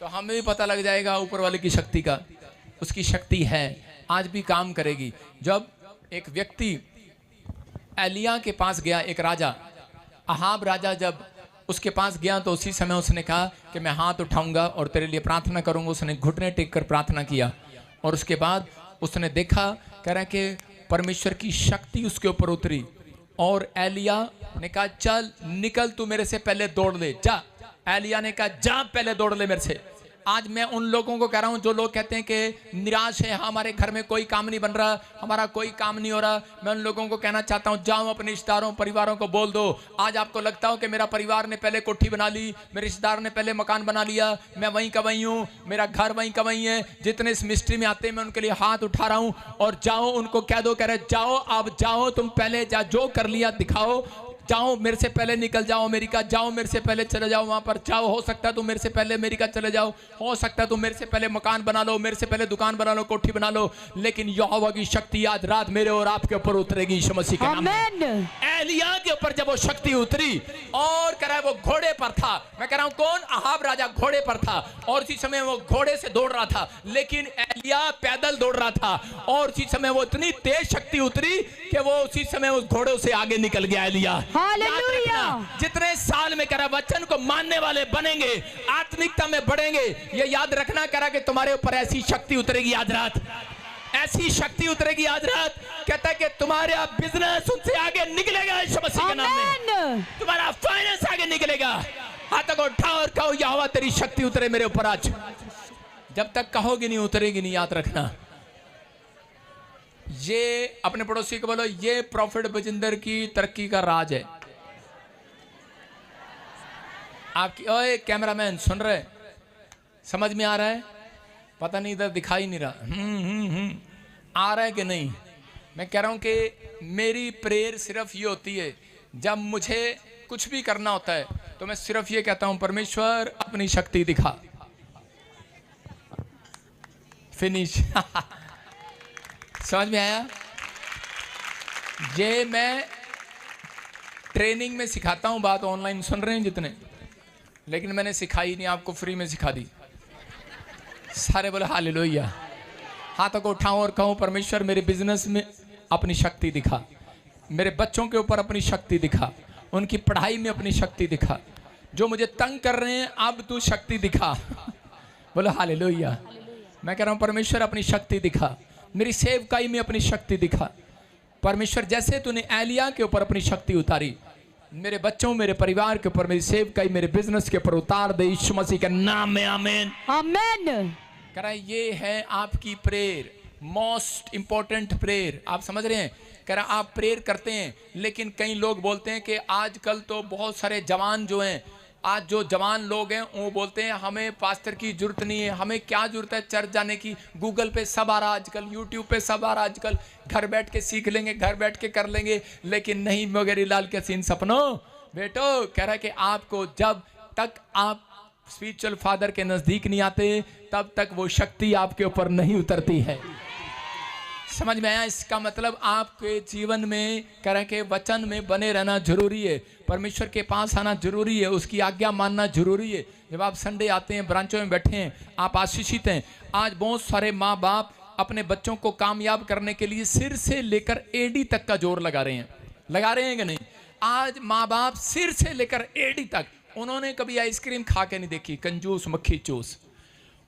तो हमें भी पता लग जाएगा ऊपर वाले की शक्ति का। उसकी शक्ति है, आज भी काम करेगी। जब एक व्यक्ति एलिया के पास गया, एक राजा, अहाब राजा जब उसके पास गया तो उसी समय उसने कहा कि मैं हाथ उठाऊंगा और तेरे लिए प्रार्थना करूंगा। उसने घुटने टेक कर प्रार्थना किया और उसके बाद उसने देखा, कह रहा है कि परमेश्वर की शक्ति उसके ऊपर उतरी और एलिया ने कहा चल निकल, तू मेरे से पहले दौड़ ले जा। एलिया ने कहा जा पहले दौड़ ले मेरे से। आज मैं उन लोगों को कह रहा हूं जो लोग कहते हैं कि निराश है, हमारे घर में कोई काम नहीं बन रहा, हमारा कोई काम नहीं हो रहा, मैं उन लोगों को कहना चाहता हूं जाओ अपने रिश्तेदारों परिवारों को बोल दो। आज आपको लगता हो कि मेरा परिवार ने पहले कोठी बना ली, मेरे रिश्तेदार ने पहले मकान बना लिया, मैं वहीं का वहीं हूं, मेरा घर वहीं का वहीं है। जितने इस मिस्ट्री में आते हैं मैं उनके लिए हाथ उठा रहा हूं और जाओ उनको कह दो, कह रहे जाओ आप जाओ, तुम पहले जा, जो कर लिया दिखाओ, जाओ मेरे से पहले निकल जाओ अमेरिका, जाओ मेरे से पहले चले जाओ वहां पर, जाओ हो सकता है तुम मेरे से पहले अमेरिका चले जाओ, हो सकता है तुम मेरे से पहले मकान बना लो, मेरे से पहले दुकान बना लो, कोठी बना लो, लेकिन यहोवा की शक्ति आज रात मेरे और आपके ऊपर उतरेगी यीशु मसीह के नाम में। एलिया के ऊपर जब वो शक्ति उतरी और कह रहा है वो घोड़े पर था, मैं कह रहा हूं कौन, अहाब राजा घोड़े पर था और उसी समय वो घोड़े से दौड़ रहा था, लेकिन एलिया पैदल दौड़ रहा था और उसी समय वो इतनी तेज शक्ति उतरी कि वो उसी समय उस घोड़े से आगे निकल गया एलिया। जितने साल में करा वचन को मानने वाले बनेंगे, आत्मिकता में बढ़ेंगे, ये याद रखना करा कि तुम्हारे ऊपर ऐसी शक्ति उतरेगी आज रात, ऐसी शक्ति उतरेगी आज रात। कहता है कि तुम्हारा बिजनेस उनसे आगे निकलेगा यीशु मसीह के नाम में, तुम्हारा फाइनेंस आगे निकलेगा। हाथ को उठाओ और कहो यहोवा तेरी शक्ति उतरे मेरे ऊपर आज। जब तक कहोगे नहीं उतरेगी नहीं, याद रखना। ये अपने पड़ोसी को बोलो ये प्रॉफिट बजिंदर की तरक्की का राज है। आपकी ओए कैमरामैन सुन रहे, समझ में आ रहा है? पता नहीं इधर दिखाई नहीं रहा, आ रहा है कि नहीं? मैं कह रहा हूं कि मेरी प्रेयर सिर्फ ये होती है जब मुझे कुछ भी करना होता है तो मैं सिर्फ ये कहता हूं परमेश्वर अपनी शक्ति दिखा, फिनिश। समझ में आया? ये मैं ट्रेनिंग में सिखाता हूं बात, ऑनलाइन सुन रहे हैं जितने, लेकिन मैंने सिखाई नहीं, आपको फ्री में सिखा दी। सारे बोले हालेलुया। हाथों को उठाऊं और कहूं परमेश्वर मेरे बिजनेस में अपनी शक्ति दिखा, मेरे बच्चों के ऊपर अपनी शक्ति दिखा, उनकी पढ़ाई में अपनी शक्ति दिखा, जो मुझे तंग कर रहे हैं अब तू शक्ति दिखा। बोलो हालेलुया। मैं कह रहा हूं परमेश्वर अपनी शक्ति दिखा, मेरी सेवकाई में अपनी शक्ति दिखा। परमेश्वर जैसे तूने एलिया के ऊपर अपनी शक्ति उतारी, मेरे बच्चों मेरे परिवार के ऊपर, मेरी सेवकाई मेरे बिजनेस के ऊपर उतार दे यीशु मसीह के नाम में, आमीन आमीन। कह रहा है ये है आपकी प्रेयर, मोस्ट इंपॉर्टेंट प्रेयर। आप समझ रहे हैं? कह रहा आप प्रेयर करते हैं, लेकिन कई लोग बोलते हैं कि आजकल तो बहुत सारे जवान जो हैं, आज जो जवान लोग हैं वो बोलते हैं हमें पास्टर की जरूरत नहीं है, हमें क्या जरूरत है चर्च जाने की, गूगल पे सब आ रहा आजकल, यूट्यूब पे सब आ रहा आजकल, घर बैठ के सीख लेंगे, घर बैठ के कर लेंगे। लेकिन नहीं मगर लाल के सीन सपनों बेटो, कह रहा है कि आपको जब तक आप स्पिरिचुअल फादर के नजदीक नहीं आते तब तक वो शक्ति आपके ऊपर नहीं उतरती है। समझ में आया? इसका मतलब आपके जीवन में कह रहे के वचन में बने रहना जरूरी है, परमेश्वर के पास आना जरूरी है, उसकी आज्ञा मानना जरूरी है। जब आप संडे आते हैं, ब्रांचों में बैठे हैं, आप आशीषित हैं। आज बहुत सारे माँ बाप अपने बच्चों को कामयाब करने के लिए सिर से लेकर एडी तक का जोर लगा रहे हैं कि नहीं? आज माँ बाप सिर से लेकर एडी तक, उन्होंने कभी आइसक्रीम खा के नहीं देखी, कंजूस मक्खी चूस।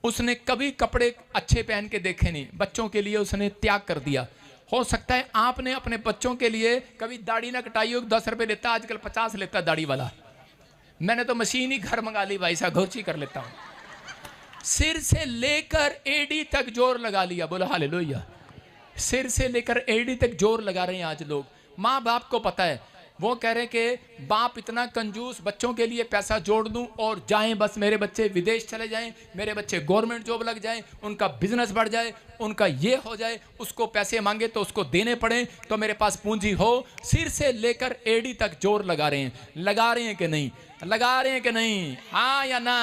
उसने कभी कपड़े अच्छे पहन के देखे नहीं, बच्चों के लिए उसने त्याग कर दिया। हो सकता है आपने अपने बच्चों के लिए कभी दाढ़ी ना कटाई हो, 10 रुपए लेता, आजकल 50 लेता दाढ़ी वाला। मैंने तो मशीन ही घर मंगा ली भाई साहब, घोची कर लेता हूँ। सिर से लेकर एडी तक जोर लगा लिया, बोला हालेलुया। सिर से लेकर एडी तक जोर लगा रहे हैं आज लोग। माँ बाप को पता है, वो कह रहे कि बाप इतना कंजूस, बच्चों के लिए पैसा जोड़ दूं और जाएं, बस मेरे बच्चे विदेश चले जाएं, मेरे बच्चे गवर्नमेंट जॉब लग जाएं, उनका बिजनेस बढ़ जाए, उनका ये हो जाए, उसको पैसे मांगे तो उसको देने पड़े, तो मेरे पास पूंजी हो। सिर से लेकर एडी तक जोर लगा रहे हैं कि नहीं? लगा रहे हैं कि नहीं? हाँ या ना?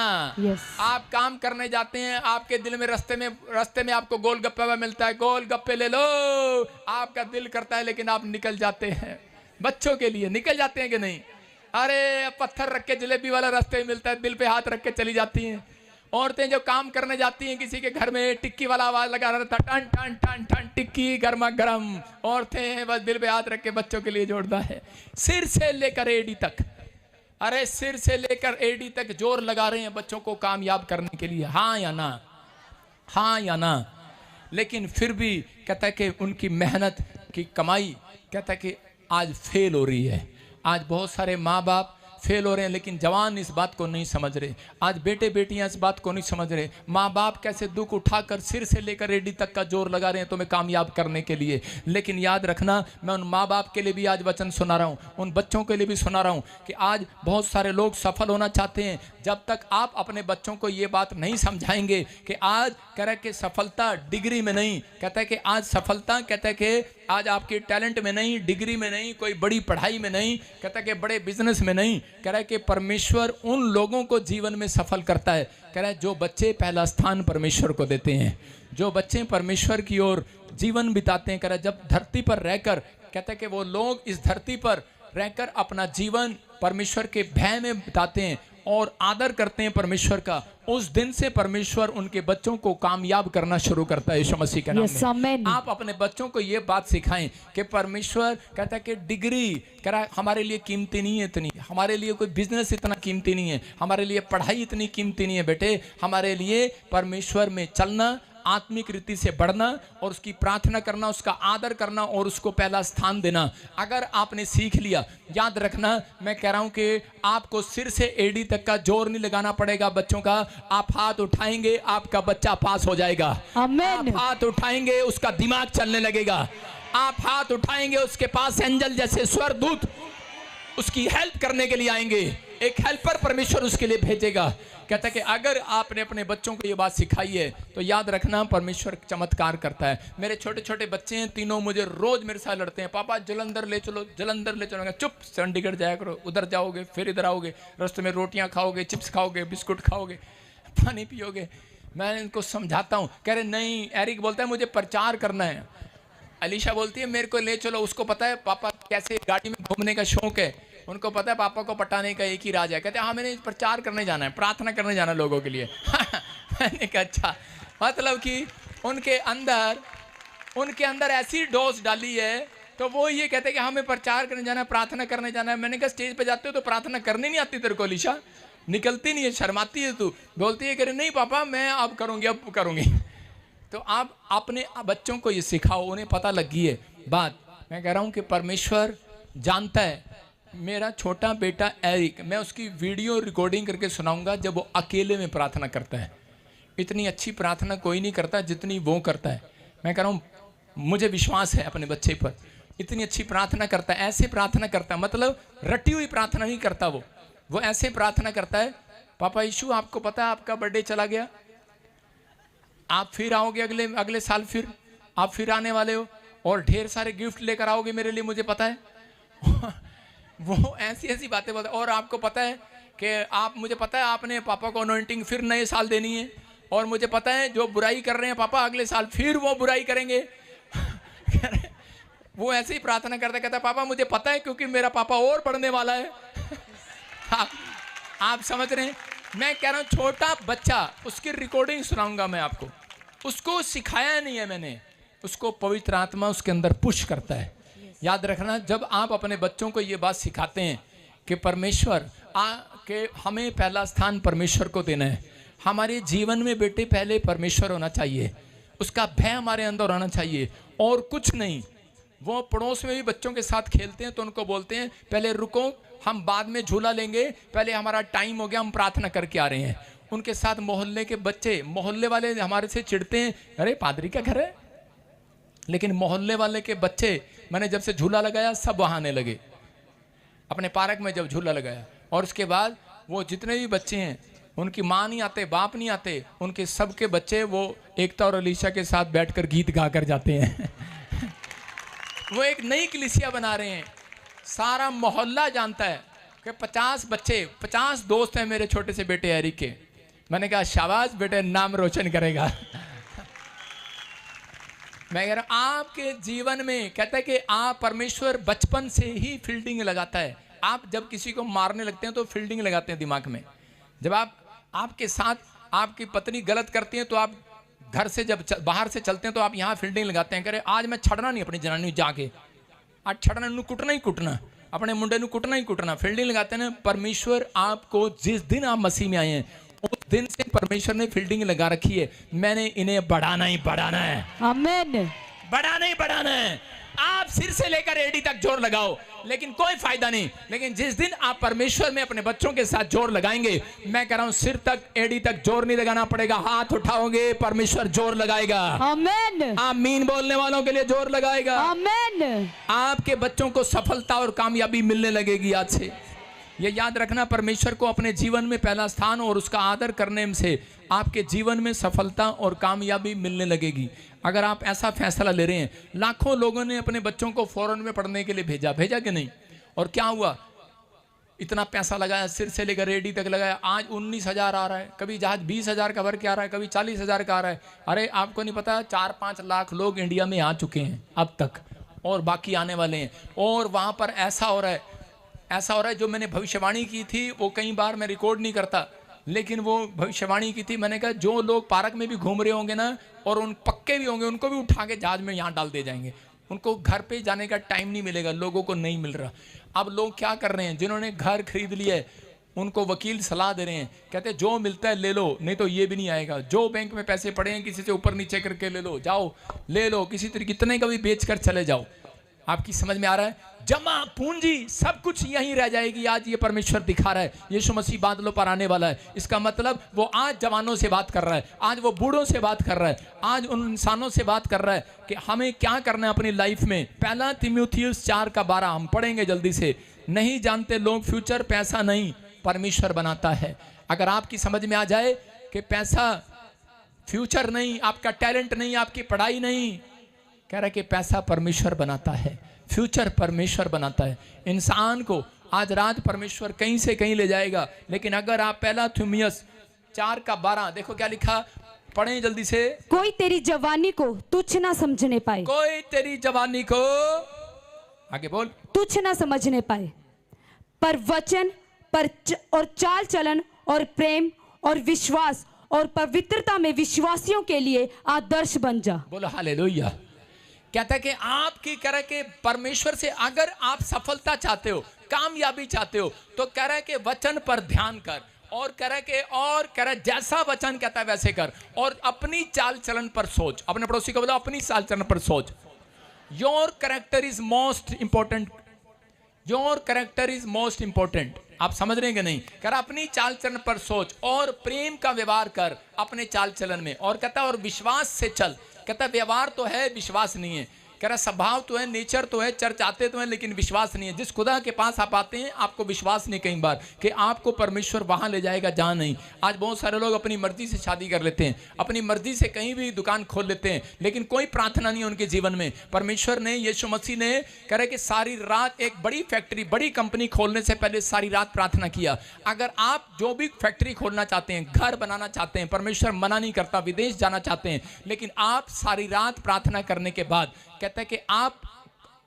आप काम करने जाते हैं, आपके दिल में रास्ते में आपको गोलगप्पा मिलता है, गोलगप्पे ले लो, आपका दिल करता है, लेकिन आप निकल जाते हैं। बच्चों के लिए निकल जाते हैं कि नहीं? अरे पत्थर रख के जलेबी वाला रास्ते में मिलता है, दिल पे हाथ रख के चली जाती हैं। औरतें जब काम करने जाती हैं किसी के घर में, टिक्की वाला आवाज लगा रहता, टन टन टन टन टिक्की गर्मा गर्म। औरतें बस दिल पे हाथ रख के बच्चों के लिए जोड़ता है, सिर से लेकर एड़ी तक। अरे सिर से लेकर एड़ी तक जोर लगा रहे हैं बच्चों को कामयाब करने के लिए, हाँ या ना, हाँ या ना। लेकिन फिर भी कहता है कि उनकी मेहनत की कमाई कहता है कि आज फेल हो रही है। आज बहुत सारे माँ बाप फेल हो रहे हैं, लेकिन जवान इस बात को नहीं समझ रहे। आज बेटे बेटियां इस बात को नहीं समझ रहे। माँ बाप कैसे दुख उठाकर सिर से लेकर एड़ी तक का जोर लगा रहे हैं तुम्हें कामयाब करने के लिए। लेकिन याद रखना, मैं उन माँ बाप के लिए भी आज वचन सुना रहा हूँ, उन बच्चों के लिए भी सुना रहा हूँ कि आज बहुत सारे लोग सफल होना चाहते हैं। जब तक आप अपने बच्चों को ये बात नहीं समझाएंगे कि आज कह रहे कि सफलता डिग्री में नहीं, कहता है कि आज सफलता कहता है कि आज आपके टैलेंट में नहीं, डिग्री में नहीं, कोई बड़ी पढ़ाई में नहीं, कहता है कि बड़े बिजनेस में नहीं, कह रहा है कि परमेश्वर उन लोगों को जीवन में सफल करता है। कह रहा है जो बच्चे पहला स्थान परमेश्वर को देते हैं, जो बच्चे परमेश्वर की ओर जीवन बिताते हैं। कह रहा है जब धरती पर रहकर, कहता है कि वो लोग इस धरती पर रहकर अपना जीवन परमेश्वर के भय में बिताते हैं और आदर करते हैं परमेश्वर का, उस दिन से परमेश्वर उनके बच्चों को कामयाब करना शुरू करता है यीशु मसीह के नाम में। आप अपने बच्चों को ये बात सिखाएं कि परमेश्वर कहता है कि डिग्री कह रहा है हमारे लिए कीमती नहीं है इतनी, हमारे लिए कोई बिजनेस इतना कीमती नहीं है, हमारे लिए पढ़ाई इतनी कीमती नहीं है बेटे। हमारे लिए परमेश्वर में चलना, आत्मिक रीति से बढ़ना और उसकी प्रार्थना करना, उसका आदर करना और उसको पहला स्थान देना। अगर आपने सीख लिया, याद रखना, मैं कह रहा हूं कि आपको सिर से एड़ी तक का जोर नहीं लगाना पड़ेगा बच्चों का। आप हाथ उठाएंगे, आपका बच्चा पास हो जाएगा। आप हाथ उठाएंगे, उसका दिमाग चलने लगेगा। आप हाथ उठाएंगे, उसके पास एंजल जैसे स्वर्गदूत उसकी हेल्प करने के लिए आएंगे। एक हेल्पर परमेश्वर उसके लिए भेजेगा। कहता है कि अगर आपने अपने बच्चों को ये बात सिखाई है तो याद रखना परमेश्वर चमत्कार करता है। मेरे छोटे छोटे बच्चे हैं, तीनों मुझे रोज मेरे साथ लड़ते हैं, पापा जलंधर ले चलो, जलंधर ले चलो। चुप, चंडीगढ़ जाया करो, उधर जाओगे फिर इधर आओगे, रास्ते में रोटियां खाओगे, चिप्स खाओगे, बिस्कुट खाओगे, पानी पियोगे। मैं इनको समझाता हूँ, कह रहे नहीं। एरिक बोलता है मुझे प्रचार करना है। अलीशा बोलती है मेरे को ले चलो, उसको पता है पापा कैसे गाड़ी में घूमने का शौक है, उनको पता है पापा को पटाने का एक ही राज है। कहते हैं हाँ मैंने प्रचार करने जाना है, प्रार्थना करने जाना है लोगों के लिए। मैंने कहा अच्छा, मतलब कि उनके अंदर ऐसी डोज डाली है तो वो ये कहते हैं कि हमें प्रचार करने जाना है, प्रार्थना करने जाना है। मैंने कहा स्टेज पे जाते हो तो प्रार्थना करने नहीं आती तेरे को अलीशा? निकलती नहीं है, शर्माती है तू। बोलती है कह नहीं पापा मैं अब करूँगी। तो आप अपने बच्चों को ये सिखाओ, उन्हें पता लगी है बात। मैं कह रहा हूँ कि परमेश्वर जानता है। मेरा छोटा बेटा एरिक, मैं उसकी वीडियो रिकॉर्डिंग करके सुनाऊंगा जब वो अकेले में प्रार्थना करता है। इतनी अच्छी प्रार्थना कोई नहीं करता जितनी वो करता है। मैं कह रहा हूँ मुझे विश्वास है अपने बच्चे पर, इतनी अच्छी प्रार्थना करता है। ऐसे प्रार्थना करता है, मतलब रटी हुई प्रार्थना नहीं करता वो ऐसे प्रार्थना करता है, पापा यीशु आपको पता है आपका बर्थडे चला गया, आप फिर आओगे अगले साल, फिर आप फिर आने वाले हो और ढेर सारे गिफ्ट लेकर आओगे मेरे लिए, मुझे पता है। वो ऐसी बातें बोलते। और आपको पता है कि मुझे पता है आपने पापा को अनॉइंटिंग फिर नए साल देनी है, और मुझे पता है जो बुराई कर रहे हैं पापा अगले साल फिर वो बुराई करेंगे। वो ऐसे ही प्रार्थना करता कहता पापा मुझे पता है क्योंकि मेरा पापा और पढ़ने वाला है। आप समझ रहे हैं? मैं कह रहा हूँ छोटा बच्चा, उसकी रिकॉर्डिंग सुनाऊंगा मैं आपको। उसको सिखाया नहीं है मैंने, उसको पवित्र आत्मा उसके अंदर पुश करता है। याद रखना, जब आप अपने बच्चों को ये बात सिखाते हैं कि परमेश्वर के हमें पहला स्थान परमेश्वर को देना है, हमारे जीवन में बेटे पहले परमेश्वर होना चाहिए, उसका भय हमारे अंदर होना चाहिए और कुछ नहीं। वो पड़ोस में भी बच्चों के साथ खेलते हैं तो उनको बोलते हैं पहले रुको, हम बाद में झूला लेंगे, पहले हमारा टाइम हो गया, हम प्रार्थना करके आ रहे हैं। उनके साथ मोहल्ले के बच्चे, मोहल्ले वाले हमारे से चिढ़ते हैं, अरे पादरी का घर है, लेकिन मोहल्ले वाले के बच्चे, मैंने जब से झूला लगाया सब वहाँ आने लगे अपने पार्क में। जब झूला लगाया और उसके बाद वो जितने भी बच्चे हैं, उनकी माँ नहीं आते, बाप नहीं आते, उनके सबके बच्चे वो एकता और अलीशा के साथ बैठकर गीत गा कर जाते हैं। वो एक नई कलीसिया बना रहे हैं, सारा मोहल्ला जानता है कि 50 बच्चे, 50 दोस्त हैं मेरे छोटे से बेटे एरिक के। मैंने कहा शाबाश बेटे, नाम रोशन करेगा। मैं कह रहा हूं आपके जीवन में, कहता है कि आप परमेश्वर बचपन से ही फील्डिंग लगाता है। आप जब किसी को मारने लगते हैं तो फील्डिंग लगाते हैं दिमाग में। जब आपके साथ आपकी पत्नी गलत करती है तो आप घर से जब बाहर से चलते हैं तो आप यहाँ फील्डिंग लगाते हैं, करे आज मैं छड़ना नहीं अपनी जनानी जाके, आज छड़ना नू कुटना ही कुटना, अपने मुंडे नू कुटना ही कुटना, फील्डिंग लगाते हैं ना। परमेश्वर आपको जिस दिन आप मसीह में आए हैं उस दिन से परमेश्वर ने फील्डिंग लगा रखी है, मैंने इन्हें बढ़ाना ही बढ़ाना है। आमीन। बढ़ाना ही बढ़ाना है। आप सिर से लेकर एड़ी तक जोर लगाओ लेकिन कोई फायदा नहीं। लेकिन जिस दिन आप परमेश्वर में अपने बच्चों के साथ जोर लगाएंगे, मैं कह रहा हूं सिर तक एड़ी तक जोर नहीं लगाना पड़ेगा, हाथ उठाओगे परमेश्वर जोर लगाएगा। आमीन। आमीन बोलने वालों के लिए जोर लगाएगा। आमीन। आपके बच्चों को सफलता और कामयाबी मिलने लगेगी। आज से ये याद रखना, परमेश्वर को अपने जीवन में पहला स्थान और उसका आदर करने से आपके जीवन में सफलता और कामयाबी मिलने लगेगी। अगर आप ऐसा फैसला ले रहे हैं, लाखों लोगों ने अपने बच्चों को फॉरेन में पढ़ने के लिए भेजा कि नहीं, और क्या हुआ, इतना पैसा लगाया, सिर से लेकर रेडी तक लगाया, आज 19,000 आ रहा है, कभी जहाज 20,000 का भर के आ रहा है, कभी 40,000 का आ रहा है। अरे आपको नहीं पता 4-5 लाख लोग इंडिया में आ चुके हैं अब तक, और बाकी आने वाले हैं। और वहाँ पर ऐसा हो रहा है जो मैंने भविष्यवाणी की थी वो कई बार मैं रिकॉर्ड नहीं करता, लेकिन वो भविष्यवाणी की थी। मैंने कहा जो लोग पार्क में भी घूम रहे होंगे ना, और उन पक्के भी होंगे, उनको भी उठा के जहाज में यहाँ डाल दे जाएंगे। उनको घर पे जाने का टाइम नहीं मिलेगा, लोगों को नहीं मिल रहा। अब लोग क्या कर रहे हैं, जिन्होंने घर खरीद लिया है उनको वकील सलाह दे रहे हैं, कहते हैं जो मिलता है ले लो, नहीं तो ये भी नहीं आएगा। जो बैंक में पैसे पड़े हैं किसी से ऊपर नीचे करके ले लो, जाओ ले लो, किसी तरीके कितने का भी बेच कर चले जाओ। आपकी समझ में आ रहा है, जमा पूंजी सब कुछ यहीं रह जाएगी। आज ये परमेश्वर दिखा रहा है, यीशु मसीह बादलों पर आने वाला है। इसका मतलब वो आज जवानों से बात कर रहा है, आज वो बूढ़ों से बात कर रहा है, आज उन इंसानों से बात कर रहा है कि हमें क्या करना है अपनी लाइफ में। पहला तीमुथियुस 4:12 हम पढ़ेंगे जल्दी से। नहीं जानते लोग फ्यूचर पैसा नहीं परमेश्वर बनाता है। अगर आपकी समझ में आ जाए कि पैसा फ्यूचर नहीं, आपका टैलेंट नहीं, आपकी पढ़ाई नहीं, कह रहा कि पैसा परमेश्वर बनाता है, फ्यूचर परमेश्वर बनाता है। इंसान को आज रात परमेश्वर कहीं से कहीं ले जाएगा। लेकिन अगर आप पहला तीमुथियुस 4:12 देखो क्या लिखा, पढ़ें जल्दी से। कोई तेरी जवानी को तुच्छ ना समझने पाए, कोई तेरी जवानी को, आगे बोल, तुच्छ ना समझने पाए, पर वचन और चाल चलन और प्रेम और विश्वास और पवित्रता में विश्वासियों के लिए आदर्श बन जा। बोलो हालेलुया। कहता है कि आपकी कह के परमेश्वर से अगर आप सफलता चाहते हो, कामयाबी चाहते हो, तो कह रहा है कि वचन पर ध्यान कर, और कह रहा है जैसा वचन कहता है वैसे कर, और अपनी चाल चलन पर सोच। अपने पड़ोसी को बोलो अपनी चाल चलन पर सोच। Your character is most important, your character is most important. आप समझ रहे हैं कि नहीं? कह रहा अपनी चाल चलन पर सोच और प्रेम का व्यवहार कर अपने चाल चलन में, और कहता है और विश्वास से चल। कहता व्यवहार तो है, विश्वास नहीं है। कह रहा स्वभाव तो है, नेचर तो है, चर्च आते तो है, लेकिन विश्वास नहीं है। जिस खुदा के पास आप आते हैं आपको विश्वास नहीं कई बार कि आपको परमेश्वर वहां ले जाएगा जहां नहीं। आज बहुत सारे लोग अपनी मर्जी से शादी कर लेते हैं, अपनी मर्जी से कहीं भी दुकान खोल लेते हैं, लेकिन कोई प्रार्थना नहीं है उनके जीवन में। परमेश्वर ने, यीशु मसीह ने कह रहे कि सारी रात एक बड़ी फैक्ट्री, बड़ी कंपनी खोलने से पहले सारी रात प्रार्थना किया। अगर आप जो भी फैक्ट्री खोलना चाहते हैं, घर बनाना चाहते हैं, परमेश्वर मना नहीं करता, विदेश जाना चाहते हैं, लेकिन आप सारी रात प्रार्थना करने के बाद कहता है कि आप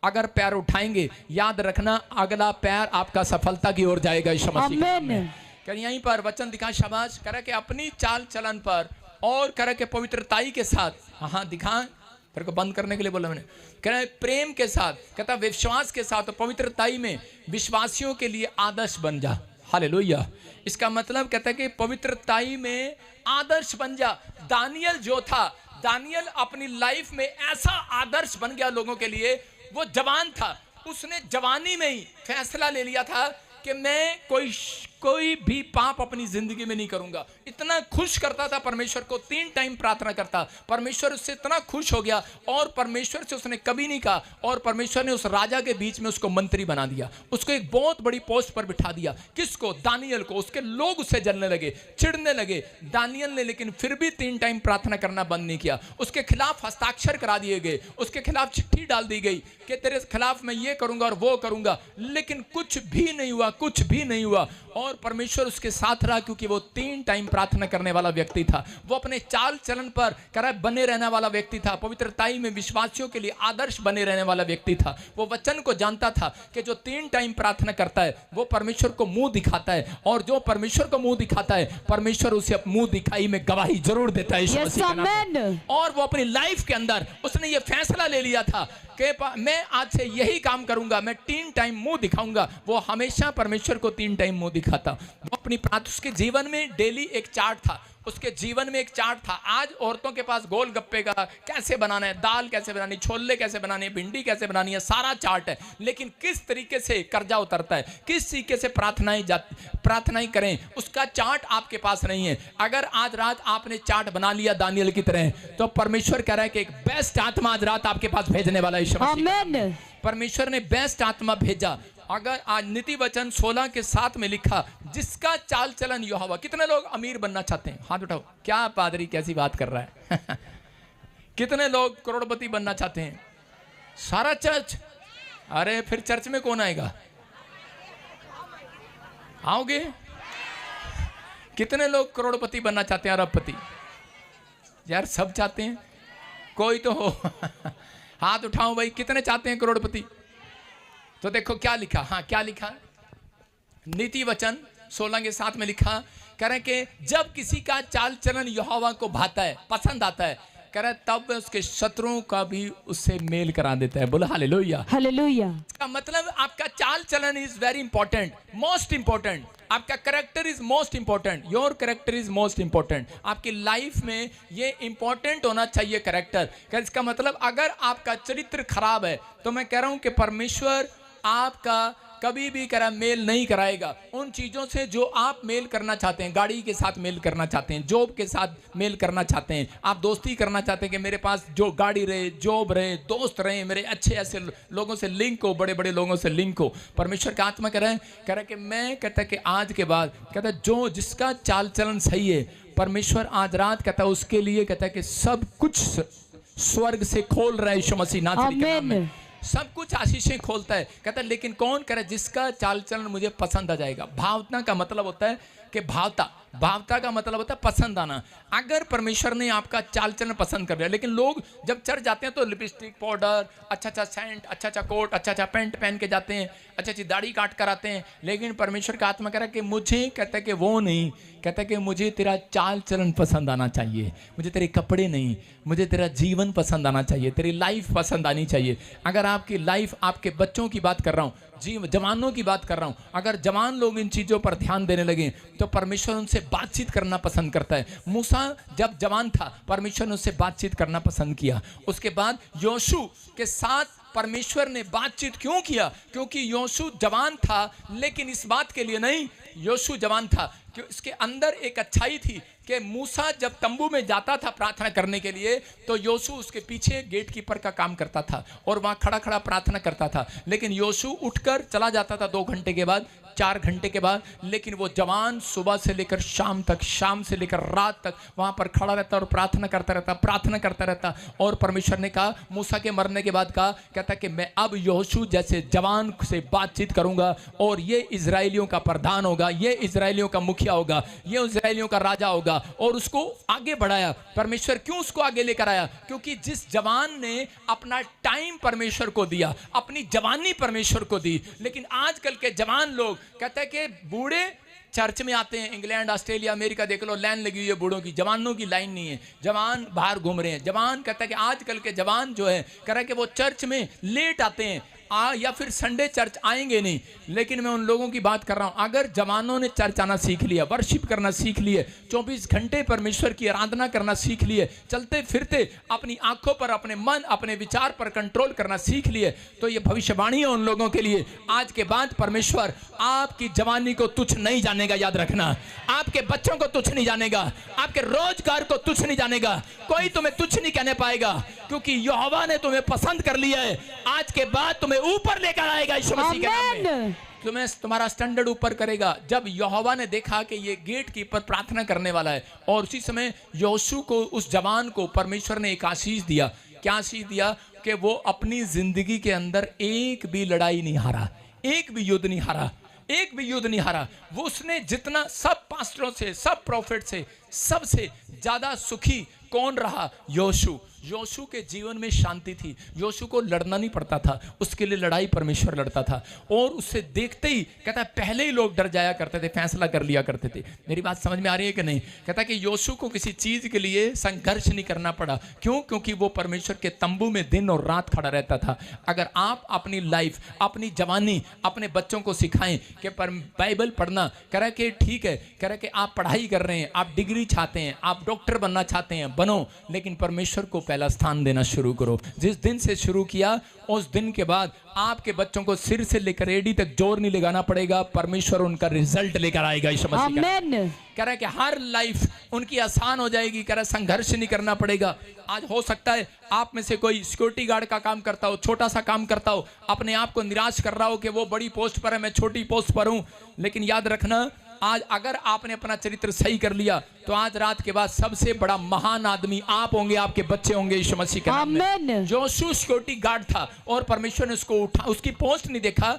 अगर पैर उठाएंगे, याद रखना अगला पैर आपका सफलता की ओर जाएगा। यीशु मसीह आमीन। यहीं पर वचन दिखा, शाबाश। करे कि अपनी चाल चलन पर और करे कि पवित्रताई के साथ, हाँ दिखा, तेरे को बंद करने के लिए बोला मैंने। कह रहा है प्रेम के साथ, कहता विश्वास के साथ, पवित्रताई में विश्वासियों के लिए आदर्श बन जा। हालेलुया। इसका मतलब कहता है कि पवित्रताई में आदर्श बन जा। दानियल जो था, दानियल अपनी लाइफ में ऐसा आदर्श बन गया लोगों के लिए। वो जवान था, उसने जवानी में ही फैसला ले लिया था कि मैं कोई भी पाप अपनी जिंदगी में नहीं करूंगा। इतना खुश करता था परमेश्वर को, 3 टाइम प्रार्थना करता, परमेश्वर उससे इतना खुश हो गया, और परमेश्वर से उसने कभी नहीं कहा, और परमेश्वर ने उस राजा के बीच में उसको मंत्री बना दिया, उसको एक बहुत बड़ी पोस्ट पर बिठा दिया। किसको? दानियल को। उसके लोग उससे जलने लगे, चिढ़ने लगे। दानियल ने लेकिन फिर भी 3 टाइम प्रार्थना करना बंद नहीं किया। उसके खिलाफ हस्ताक्षर करा दिए गए, उसके खिलाफ चिट्ठी डाल दी गई कि तेरे खिलाफ मैं ये करूंगा और वो करूंगा, लेकिन कुछ भी नहीं हुआ, कुछ भी नहीं हुआ। और और परमेश्वर उसके साथ रहा, क्योंकि वो 3 टाइम प्रार्थना करने वाला व्यक्ति था। वो अपने चाल चलन पर बने रहने वाला व्यक्ति था। पवित्रताई में विश्वासियों के लिए आदर्श बने रहने वाला व्यक्ति था। वो वचन को जानता था कि जो 3 टाइम प्रार्थना करता है वो परमेश्वर को मुंह दिखाता है, और जो परमेश्वर को मुंह दिखाता है परमेश्वर उसे मुंह दिखाई में गवाही जरूर देता है। Yes, amen. और वो अपनी लाइफ के अंदर उसने ये फैसला ले लिया था कि मैं आज से यही काम करूंगा, मैं 3 टाइम मुंह दिखाऊंगा। वो हमेशा परमेश्वर को 3 टाइम मुंह दिखाता। वो अपनी उसके जीवन में डेली एक चार्ट था, उसके जीवन में एक चार्ट था। आज औरतों के पास गोल गप्पे का कैसे बनाना है, दाल कैसे बनानी, छोले कैसे बनानी है, भिंडी कैसे बनानी है, सारा चार्ट है। लेकिन किस तरीके से कर्जा उतरता है, किस तरीके से प्रार्थनाएं करें, उसका चार्ट आपके पास नहीं है। अगर आज रात आपने चार्ट बना लिया दानियल की तरह, तो परमेश्वर कह रहा है कि एक बेस्ट आत्मा आज रात आपके पास भेजने वाला है। आमीन। परमेश्वर ने बेस्ट आत्मा भेजा। अगर आज नीति वचन 16:7 में लिखा, जिसका चाल चलन यहोवा। कितने लोग अमीर बनना चाहते हैं? हाथ उठाओ। क्या पादरी कैसी बात कर रहा है? कितने लोग करोड़पति बनना चाहते हैं? सारा चर्च। अरे फिर चर्च में कौन आएगा? आओगे? कितने लोग करोड़पति बनना चाहते हैं, अरबपति? यार सब चाहते हैं, कोई तो हो। हाथ उठाओ भाई, कितने चाहते हैं करोड़पति? तो देखो क्या लिखा। हाँ, क्या लिखा? नीति वचन 16:7 में लिखा, कह रहे कि जब किसी का चाल चलन यहोवा को भाता है, पसंद आता है, कह रहे तब उसके शत्रुओं का भी उससे मेल करा देता है। बोला हालेलुया। हालेलुया। इसका मतलब आपका चाल चलन is very important, most important. आपका character is most important. Your character is most important. आपकी लाइफ में ये इंपॉर्टेंट होना चाहिए करेक्टर। इसका मतलब अगर आपका चरित्र खराब है तो मैं कह रहा हूं कि परमेश्वर आपका कभी भी मेल नहीं कराएगा उन चीज़ों से जो आप मेल करना चाहते हैं। गाड़ी के साथ मेल करना चाहते हैं, जॉब के साथ मेल करना चाहते हैं, आप दोस्ती करना चाहते हैं कि मेरे पास जो गाड़ी रहे, जॉब रहे, दोस्त रहे, मेरे अच्छे ऐसे लोगों से लिंक हो, बड़े बड़े लोगों से लिंक हो। परमेश्वर का आत्मा कह रहा है कि मैं कहता कि आज के बाद कहता जो जिसका चाल चलन सही है, परमेश्वर आज रात कहता उसके लिए कहता है कि सब कुछ स्वर्ग से खोल रहा है। यीशु मसीह नाम में सब कुछ आशीषें खोलता है। कहता है लेकिन कौन करे? जिसका चाल चलन मुझे पसंद आ जाएगा। भावना का मतलब होता है कि भावता का मतलब होता है पसंद आना। अगर परमेश्वर ने आपका चाल चलन पसंद कर लिया, लेकिन लोग जब चर्च जाते हैं तो लिपस्टिक, पाउडर, अच्छा सेंट, अच्छा कोट, अच्छा पेंट पहन के जाते हैं, अच्छी दाढ़ी काट कर आते हैं। लेकिन परमेश्वर का आत्मा कह रहा है कि मुझे, कहता है कि वो नहीं, कहता है कि मुझे तेरा चाल चलन पसंद आना चाहिए, मुझे तेरे कपड़े नहीं, मुझे तेरा जीवन पसंद आना चाहिए, तेरी लाइफ पसंद आनी चाहिए। अगर आपकी लाइफ, आपके बच्चों की बात कर रहा हूँ, जवानों की बात कर रहा हूं, अगर जवान लोग इन चीजों पर ध्यान देने लगे तो परमेश्वर उनसे बातचीत करना पसंद करता है। मूसा जब जवान था परमेश्वर ने उससे बातचीत करना पसंद किया। उसके बाद योशू के साथ परमेश्वर ने बातचीत क्यों किया? क्योंकि योशू जवान था, लेकिन इस बात के लिए नहीं, योशू जवान था कि इसके अंदर एक अच्छाई थी कि मूसा जब तंबू में जाता था प्रार्थना करने के लिए तो योशू उसके पीछे गेट कीपर का काम करता था और वहां खड़ा खड़ा प्रार्थना करता था। लेकिन योशू उठकर चला जाता था 2 घंटे के बाद, 4 घंटे के बाद, लेकिन वो जवान सुबह से लेकर शाम तक, शाम से लेकर रात तक वहां पर खड़ा रहता और प्रार्थना करता रहता। और परमेश्वर ने कहा, मूसा के मरने के बाद कहा, कहता कि मैं अब योशू जैसे जवान से बातचीत करूंगा और ये इजराइलियों का प्रधान होगा, ये इजराइलियों का मुखिया होगा, ये इजराइलियों का राजा होगा। और उसको आगे बढ़ाया। परमेश्वर क्यों उसको आगे लेकर आया? क्योंकि जिस जवान ने अपना टाइम परमेश्वर को दिया, अपनी जवानी परमेश्वर को दी। लेकिन आजकल के जवान लोग कहते हैं कि बूढ़े चर्च में आते हैं, इंग्लैंड, ऑस्ट्रेलिया, अमेरिका देख लो, लाइन लगी हुई है बूढ़ों की, जवानों की लाइन नहीं है, जवान बाहर घूम रहे हैं। जवान कहता है कि आजकल के जवान जो है कह रहा है कि वो चर्च में लेट आते हैं या फिर संडे चर्च आएंगे नहीं। लेकिन मैं उन लोगों की बात कर रहा हूं, अगर जवानों ने चर्च आना सीख लिया, वर्शिप करना सीख लिए, 24 घंटे परमेश्वर की आराधना करना सीख लिए, चलते फिरते अपनी आंखों पर, अपने मन, अपने विचार पर कंट्रोल करना सीख लिए, तो ये भविष्यवाणी है उन लोगों के लिए। आज के बाद परमेश्वर आपकी जवानी को तुच्छ नहीं जानेगा, याद रखना। आपके बच्चों को तुच्छ नहीं जानेगा, आपके रोजगार को तुच्छ नहीं जानेगा, कोई तुम्हें तुच्छ नहीं कहने पाएगा, क्योंकि यहोवा ने तुम्हें पसंद कर लिया है। आज के बाद तुम्हें ऊपर लेकर आएगा यीशु मसीह के नाम में। तुम्हें, तुम्हारा स्टैंडर्ड ऊपर करेगा। जब यहोवा ने देखा कि ये गेट कीपर प्रार्थना करने वाला है, और उसी समय योशू को, उस जवान को परमेश्वर ने एक आशीष दिया। क्या आशीष दिया? कि वो अपनी जिंदगी के अंदर एक भी लड़ाई नहीं हारा, एक भी युद्ध नहीं हारा, एक भी युद्ध नहीं हारा। वो उसने जितना सब पास्टरों से, सब प्रॉफिट से सबसे ज्यादा सुखी कौन रहा? योशू। योशू के जीवन में शांति थी। योशू को लड़ना नहीं पड़ता था, उसके लिए लड़ाई परमेश्वर लड़ता था। और उससे देखते ही कहता है पहले ही लोग डर जाया करते थे, फैसला कर लिया करते थे। मेरी बात समझ में आ रही है कि नहीं? कहता कि योशू को किसी चीज के लिए संघर्ष नहीं करना पड़ा। क्यों? क्योंकि वो परमेश्वर के तंबू में दिन और रात खड़ा रहता था। अगर आप अपनी लाइफ, अपनी जवानी अपने बच्चों को सिखाएं कि बाइबल पढ़ना, कह रहा कि ठीक है, कह रहा कि आप पढ़ाई कर रहे हैं, आप डिग्री चाहते हैं, आप डॉक्टर बनना चाहते हैं, बनो, लेकिन परमेश्वर को पहला स्थान देना शुरू करो। जिस दिन से शुरू किया उस दिन के बाद आपके बच्चों को सिर से लेकर एड़ी तक जोर नहीं लगाना पड़ेगा, परमेश्वर उनका रिजल्ट लेकर आएगा। यीशु मसीह कह रहा है कि हर लाइफ उनकी आसान हो जाएगी। कह रहा है संघर्ष नहीं करना पड़ेगा। आज हो सकता है आप में से कोई सिक्योरिटी गार्ड का काम करता हो, छोटा सा काम करता हो, अपने आप को निराश कर रहा हो कि वो बड़ी पोस्ट पर है, मैं छोटी पोस्ट पर हूं। लेकिन याद रखना, आज अगर आपने अपना चरित्र सही कर लिया तो आज रात के बाद सबसे बड़ा महान आदमी आप होंगे, आपके बच्चे होंगे। यीशु मसीह के नाम में। जोशू सिक्योरिटी गार्ड था और परमेश्वर ने उसको उठा, उसकी पोस्ट नहीं देखा,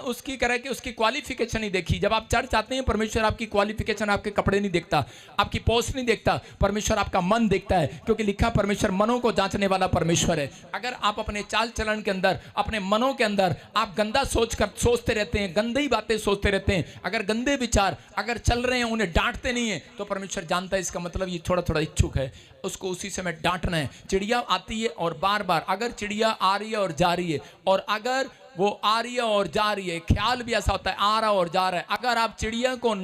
उसकी कह कि उसकी क्वालिफिकेशन नहीं देखी। जब आप चर्च आते हैं, परमेश्वर आपकी क्वालिफिकेशन, आपके कपड़े नहीं देखता, आपकी पोस्ट नहीं देखता, परमेश्वर आपका मन देखता है। क्योंकि लिखा परमेश्वर मनों को जांचने वाला परमेश्वर है। अगर आप अपने चाल चलन के अंदर, अपने मनों के अंदर आप गंदा सोचते रहते हैं, गंदी बातें सोचते रहते हैं, अगर गंदे विचार अगर चल रहे हैं, उन्हें डांटते नहीं है, तो परमेश्वर जानता है इसका मतलब ये थोड़ा थोड़ा इच्छुक है, उसको उसी समय डांटना है। चिड़िया आती है और बार बार, अगर चिड़िया आ रही है और जा रही है, और अगर वो आ रही है और जा रही है, ख्याल भी ऐसा होता है आ रहा और जा रहा है। अगर आप चिड़िया को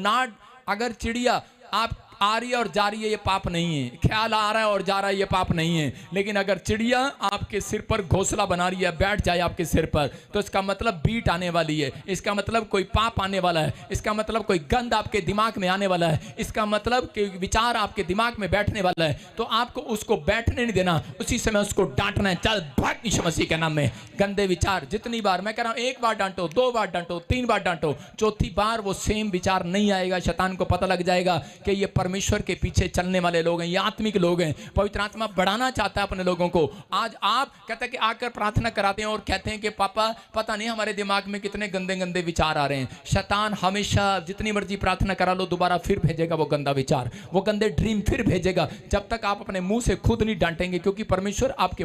अगर चिड़िया आप आ रही है और जा रही है, ये पाप नहीं है। ख्याल आ रहा है और जा रहा है, ये पाप नहीं है। लेकिन अगर चिड़िया आपके सिर पर घोंसला बना रही है, बैठ जाए आपके सिर पर, तो इसका मतलब बीट आने वाली है, इसका मतलब कोई पाप आने वाला है, इसका मतलब कोई गंद आपके दिमाग में आने वाला है, इसका मतलब कि विचार आपके दिमाग में बैठने वाला है। तो आपको उसको बैठने नहीं देना, उसी समय उसको डांटना है। चल भाग यीशु मसीह के नाम में। गंदे विचार जितनी बार, मैं कह रहा हूं, एक बार डांटो, 2 बार डांटो, 3 बार डांटो, चौथी बार वो सेम विचार नहीं आएगा। शैतान को पता लग जाएगा कि ये परमेश्वर के पीछे चलने वाले लोग हैं, ये आत्मिक लोग हैं। पवित्र आत्मा बढ़ाना चाहता है अपने लोगों को। आज आप कहते हैं कि आकर प्रार्थना कराते हैं और कहते हैं कि पापा पता नहीं हमारे दिमाग में कितने गंदे गंदे विचार आ रहे हैं। शैतान हमेशा जितनी मर्जी प्रार्थना करा लो, दोबारा फिर भेजेगा वो गंदा विचार, वो गंदे ड्रीम फिर भेजेगा, जब तक आप अपने मुंह से खुद नहीं डांटेंगे। क्योंकि परमेश्वर आपके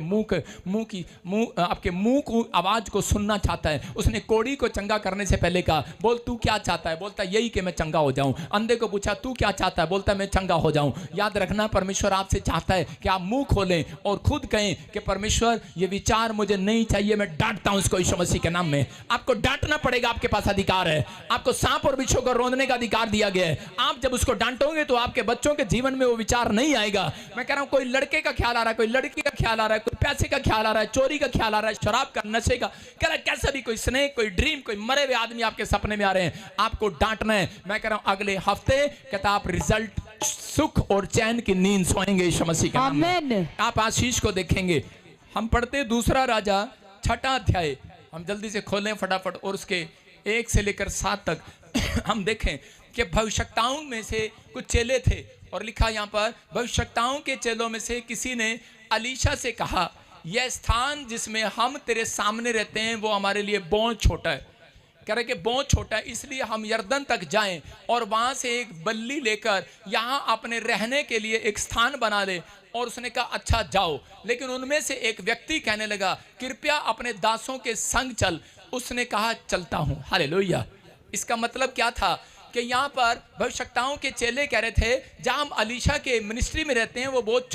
आपके मुंह को आवाज को सुनना चाहता है। उसने कोड़ी को चंगा करने से पहले कहा, बोल तू क्या चाहता है? बोलता यही कि मैं चंगा हो जाऊं। अंधे को पूछा तू क्या चाहता है? बोलता मैं चंगा हो जाऊं। याद रखना, परमेश्वर आपसे चाहता है कि आप मुंह खोलें और खुद कहें कि परमेश्वर ये विचार मुझे नहीं चाहिए, मैं डांटता हूं इसको यीशु मसीह के नाम में। आपको डांटना पड़ेगा, आपके पास अधिकार है। आपको सांप और बिच्छू को रोंदने का अधिकार दिया गया है। आप जब उसको डांटोगे तो आपके बच्चों के जीवन में वो विचार नहीं आएगा। मैं कह रहा हूं, कोई लड़के का ख्याल आ रहा है, कोई लड़की का ख्याल आ रहा है, कोई पैसे का ख्याल आ रहा है, चोरी का ख्याल आ रहा है, शराब का, नशे का, कह रहा है कैसा भी कोई स्नेह, कोई ड्रीम, कोई मरे हुए आदमी आपके सपने में आ रहे हैं, आपको डांटना है। मैं कह रहा हूं अगले हफ्ते कहता आप रिजल्ट, सुख और चैन की नींद सोएंगे यीशु मसीह के नाम में। आप आशीष को देखेंगे। हम पढ़ते दूसरा राजा 6वां अध्याय, हम जल्दी से खोलें फटाफट, और उसके 1 से लेकर 7 तक हम देखें कि भविष्यवक्ताओं में से कुछ चेले थे, और लिखा यहाँ पर, भविष्यवक्ताओं के चेलों में से किसी ने अलीशा से कहा, यह स्थान जिसमें हम तेरे सामने रहते हैं वो हमारे लिए बहुत छोटा है। कह रहे कि बहुत छोटा है, इसलिए हम यरदन तक जाएं और वहां से एक बल्ली लेकर यहां अपने रहने के लिए एक स्थान बना ले। और उसने कहा अच्छा जाओ। लेकिन उनमें से एक व्यक्ति कहने लगा, कृपया अपने दासों के संग चल। उसने कहा चलता हूं। हालेलुया। इसका मतलब क्या था कि यहाँ पर भविष्यवक्ताओं के चेले कह रहे थे, जहाँ हम अलीशा के मिनिस्ट्री में रहते हैं वो बहुत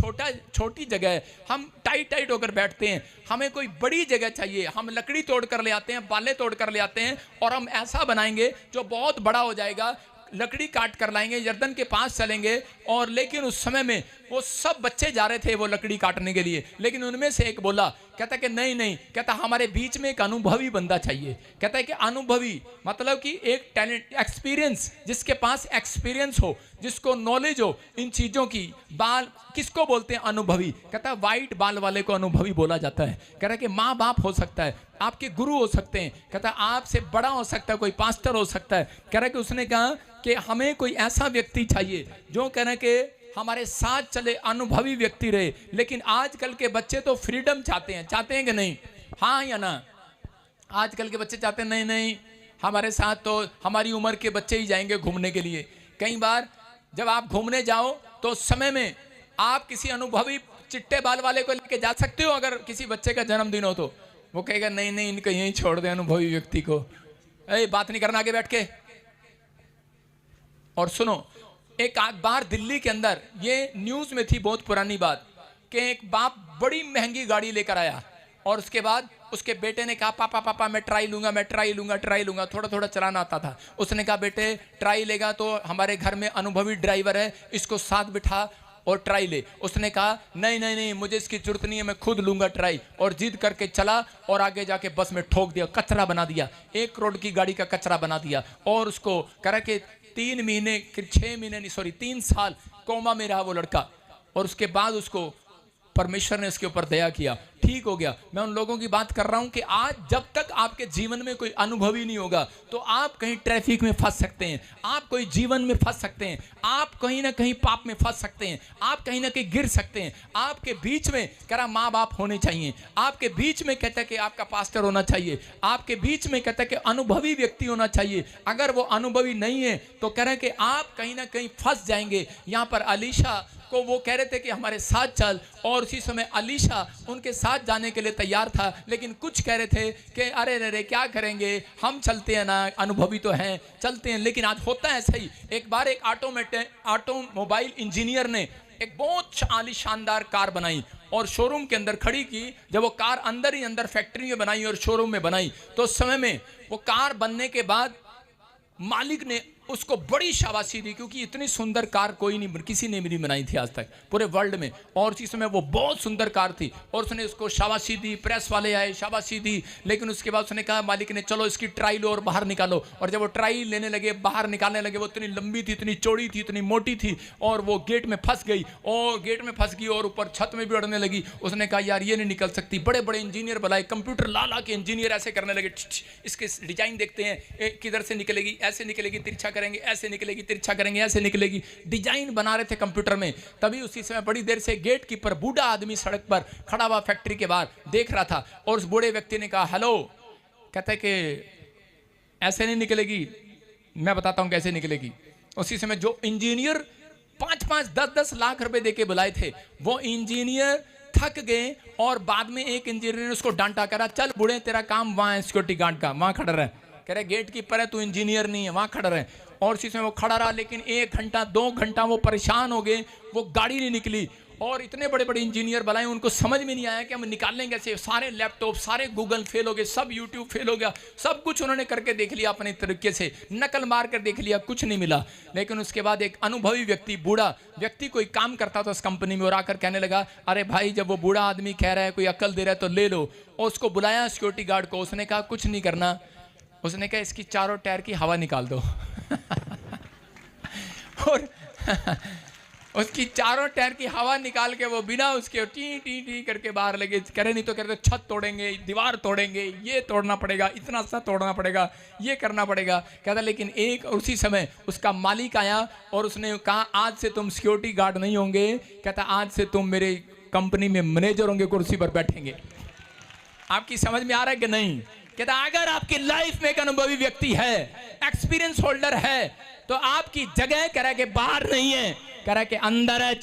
छोटी जगह है, हम टाइट होकर बैठते हैं, हमें कोई बड़ी जगह चाहिए। हम लकड़ी तोड़ कर ले आते हैं, बाले तोड़ कर ले आते हैं, और हम ऐसा बनाएंगे जो बहुत बड़ा हो जाएगा। लकड़ी काट कर लाएंगे, यरदन के पास चलेंगे। और लेकिन उस समय में वो सब बच्चे जा रहे थे वो लकड़ी काटने के लिए, लेकिन उनमें से एक बोला, कहता कि नहीं, कहता हमारे बीच में एक अनुभवी बंदा चाहिए। कहता है कि अनुभवी मतलब कि एक टैलेंट, एक्सपीरियंस, जिसके पास एक्सपीरियंस हो, जिसको नॉलेज हो इन चीजों की। बाल किसको बोलते हैं? अनुभवी। कहता है वाइट बाल वाले को अनुभवी बोला जाता है। कह रहा है कि माँ बाप हो सकता है, आपके गुरु हो सकते हैं, कहता है आपसे बड़ा हो सकता है, कोई पास्टर हो सकता है। कह रहा है कि उसने कहा कि हमें कोई ऐसा व्यक्ति चाहिए जो कह रहे कि हमारे साथ चले, अनुभवी व्यक्ति रहे। लेकिन आजकल के बच्चे तो फ्रीडम चाहते हैं कि नहीं? हाँ या ना? आजकल के बच्चे चाहते हैं नहीं, हमारे साथ तो हमारी उम्र के बच्चे ही जाएंगे घूमने के लिए। कई बार जब आप घूमने जाओ तो उस समय में आप किसी अनुभवी चिट्टे बाल वाले को लेके जा सकते हो। अगर किसी बच्चे का जन्मदिन हो तो वो कहेगा नहीं नहीं, इनको यहीं छोड़ दे, अनुभवी व्यक्ति को, बात नहीं करना आगे बैठ के। और सुनो, एक बार दिल्ली के अंदर ये न्यूज में थी, बहुत पुरानी बात, कि एक बाप बड़ी महंगी गाड़ी लेकर आया और उसके बाद उसके बेटे ने कहा पापा पापा मैं ट्राई लूंगा, मैं ट्राई लूंगा, ट्राई लूंगा। थोड़ा थोड़ा चलाना आता था। उसने कहा बेटे ट्राई लेगा तो हमारे घर में अनुभवी ड्राइवर है, इसको साथ बिठा और ट्राई ले। उसने कहा नहीं नहीं नहीं, मुझे इसकी जरूरत नहीं है, मैं खुद लूंगा ट्राई। और जिद करके चला और आगे जाके बस में ठोक दिया, कचरा बना दिया, 1 करोड़ की गाड़ी का कचरा बना दिया। और उसको कह रहा कि 3 महीने 6 महीने नहीं सॉरी 3 साल कोमा में रहा वो लड़का। और उसके बाद उसको परमेश्वर ने उसके ऊपर दया किया, ठीक हो गया। मैं उन लोगों की बात कर रहा हूं कि आज जब तक आपके जीवन में कोई अनुभवी नहीं होगा तो आप कहीं ट्रैफिक में फंस सकते हैं, आप कोई जीवन में फंस सकते हैं, आप कहीं ना कहीं पाप में फंस सकते हैं, आप कहीं ना कहीं गिर सकते हैं। आपके बीच में कह रहा माँ बाप होने चाहिए, आपके बीच में कहता है कि आपका पास्टर होना चाहिए, आपके बीच में कहता है कि अनुभवी व्यक्ति होना चाहिए। अगर वो अनुभवी नहीं है तो कह रहे हैं कि आप कहीं ना कहीं फंस जाएंगे। यहाँ पर अलीशा को वो कह रहे थे कि हमारे साथ चल, और उसी समय अलीशा उनके साथ जाने के लिए तैयार था। लेकिन कुछ कह रहे थे कि अरे रे क्या करेंगे, हम चलते हैं ना, अनुभवी तो हैं, चलते हैं। लेकिन आज होता है ऐसा ही। एक बार एक ऑटोमोबाइल इंजीनियर ने एक बहुत आलीशानदार कार बनाई और शोरूम के अंदर खड़ी की। जब वो कार अंदर ही अंदर फैक्ट्री में बनाई और शोरूम में बनाई तो उस समय में वो कार बनने के बाद मालिक ने उसको बड़ी शाबाशी दी, क्योंकि इतनी सुंदर कार कोई नहीं, किसी ने भी नहीं बनाई थी आज तक पूरे वर्ल्ड में। और उसी समय वो बहुत सुंदर कार थी और उसने उसको शाबाशी दी, प्रेस वाले आए, शाबाशी दी। लेकिन उसके बाद उसने कहा, मालिक ने, चलो इसकी ट्राई लो और बाहर निकालो। और जब वो ट्राई लेने लगे, बाहर निकालने लगे, वो इतनी लंबी थी, इतनी चौड़ी थी, इतनी मोटी थी और वो गेट में फंस गई और ऊपर छत में भी उड़ने लगी। उसने कहा यार ये नहीं निकल सकती। बड़े बड़े इंजीनियर बुलाए, कंप्यूटर ला के इंजीनियर ऐसे करने लगे, इसके डिजाइन देखते हैं, किधर से निकलेगी, ऐसे निकलेगी, तिरछा करेंगे, ऐसे निकलेगी, तिरछा करेंगे, ऐसे निकलेगी। डिजाइन बना रहे थे कंप्यूटर में। तभी उसी समय बड़ी देर से गेट कीपर बूढ़ा आदमी सड़क पर खड़ा हुआ फैक्ट्री के बाहर देख रहा था। और उस बूढ़े व्यक्ति ने कहा हेलो, कहता है कि ऐसे नहीं निकलेगी, मैं बताता हूं कैसे निकलेगी। उसी समय जो इंजीनियर 5-5, 10-10 लाख रुपए देके बुलाए थे, वो इंजीनियर थक गए और बाद में एक इंजीनियर ने उसको डांटा, करा चल बूढ़े तेरा काम वहां है सिक्योरिटी गार्ड का, वहां खड़ा रहे। कह रहे गेट कीपर है तू, इंजीनियर नहीं है, वहां खड़ा रहे। और इसी समय वो खड़ा रहा। लेकिन 1 घंटा 2 घंटा वो परेशान हो गए, वो गाड़ी नहीं निकली। और इतने बड़े बड़े इंजीनियर बुलाए, उनको समझ में नहीं आया कि हम निकालेंगे कैसे। सारे लैपटॉप, सारे गूगल फेल हो गए, सब यूट्यूब फेल हो गया, सब कुछ उन्होंने करके देख लिया, अपने तरीके से नकल मार कर देख लिया, कुछ नहीं मिला। लेकिन उसके बाद एक अनुभवी व्यक्ति, बूढ़ा व्यक्ति कोई काम करता था उस कंपनी में, और आकर कहने लगा अरे भाई जब वो बूढ़ा आदमी कह रहा है, कोई अकल दे रहा है तो ले लो। और उसको बुलाया सिक्योरिटी गार्ड को। उसने कहा कुछ नहीं करना। उसने कहा इसकी चारों टायर की हवा निकाल दो। और उसकी चारों टायर की हवा निकाल के वो बिना उसके टी टी टी करके बाहर लगे। करे नहीं तो कहते छत तोड़ेंगे, दीवार तोड़ेंगे, ये तोड़ना पड़ेगा, इतना सा तोड़ना पड़ेगा, ये करना पड़ेगा। कहता लेकिन एक उसी समय उसका मालिक आया और उसने कहा आज से तुम सिक्योरिटी गार्ड नहीं होंगे, कहता आज से तुम मेरे कंपनी में मैनेजर होंगे, कुर्सी पर बैठेंगे। आपकी समझ में आ रहा है कि नहीं? कहता अगर आपकी लाइफ में एक अनुभवी व्यक्ति है, एक्सपीरियंस होल्डर है, तो आपकी जगह कह रहा है कि बाहर नहीं है, कह रहा है कि अंदर है।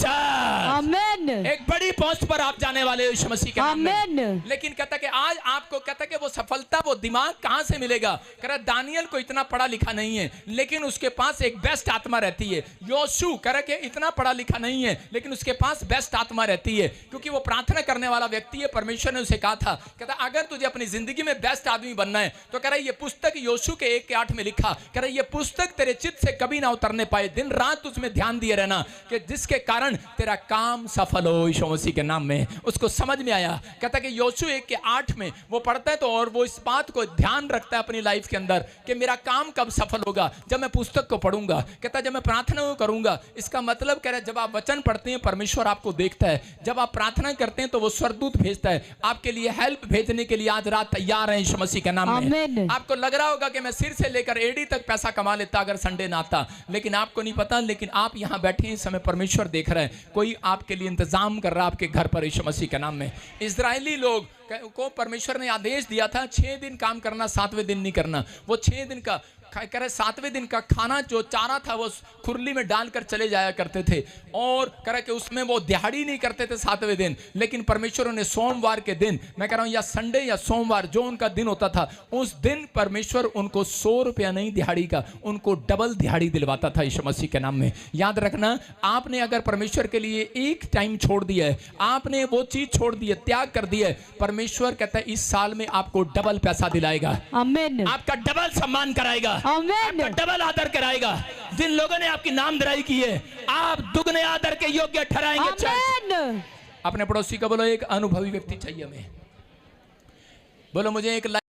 आमीन। एक बड़ी पोस्ट पर आप जाने वाले हो यीशु मसीह के नाम में। आमीन। लेकिन कहता कि आज आपको, कहता कि वो सफलता, वो दिमाग कहां से मिलेगा? कह रहा दानियल को इतना पढ़ा लिखा नहीं है, लेकिन उसके पास एक बेस्ट आत्मा रहती है। योशू कह रहा कि इतना पढ़ा लिखा नहीं है, लेकिन उसके पास बेस्ट आत्मा रहती है, क्योंकि वो प्रार्थना करने वाला व्यक्ति है। परमेश्वर ने उसे कहा था, कहता अगर तुझे अपनी जिंदगी में बेस्ट आदमी बनना है तो कह रहा ये पुस्तक योशू के 1:8 में लिखा, कह रहा ये पुस्तक तेरे चित्त से कभी ना उतरने पाए, दिन रात उसमें ध्यान दिए रहना, कि जिसके कारण तेरा काम सफल हो यीशु मसीह के नाम में। उसको समझ में आया। कहता कि योशू 1:8 में वो पढ़ता है तो, और वो इस बात को ध्यान रखता है अपनी लाइफ के अंदर कि मेरा काम कब सफल होगा, जब मैं पुस्तक को पढ़ूंगा। कहता जब मैं प्रार्थना करूंगा। इसका मतलब कह रहा है जब आप वचन पढ़ते हैं परमेश्वर आपको देखता है, जब आप प्रार्थना करते हैं तो वो स्वर्गदूत भेजता है आपके लिए, हेल्प भेजने के लिए आज रात तैयार है यीशु मसीह के नाम में। आपको लग रहा होगा कि मैं सिर से लेकर एड़ी तक पैसा कमा लेता अगर संडे ना आता, लेकिन आपको नहीं पता, लेकिन आप यहां बैठे इस समय परमेश्वर देख रहा है, कोई आपके लिए इंतजार इंतजाम कर रहा है आपके घर पर यीशु मसीह के नाम में। इजरायली लोग को परमेश्वर ने आदेश दिया था 6 दिन काम करना, 7वें दिन नहीं करना। वो 6 दिन का करे 7वें दिन का खाना जो चारा था वो खुरली में डालकर चले जाया करते थे, और करे कि उसमें वो दिहाड़ी नहीं करते थे 7वें दिन। लेकिन परमेश्वर ने सोमवार के दिन, मैं कह रहा हूं या संडे या सोमवार जो उनका दिन होता था, उस दिन परमेश्वर उनको 100 रुपया नहीं दिहाड़ी का, उनको डबल दिहाड़ी दिलवाता था यीशु मसीह के नाम में। याद रखना, आपने अगर परमेश्वर के लिए एक टाइम छोड़ दिया है, आपने वो चीज छोड़ दी है, त्याग कर दिया है, परमेश्वर कहता है इस साल में आपको डबल पैसा दिलाएगा, आमीन, आपका डबल सम्मान कराएगा, आमीन, आपका डबल आदर कराएगा। जिन लोगों ने आपकी नामधराई की है, आप दुगने आदर के योग्य ठहराएंगे। आमीन। अपने पड़ोसी का बोलो, एक अनुभवी व्यक्ति चाहिए हमें। बोलो मुझे एक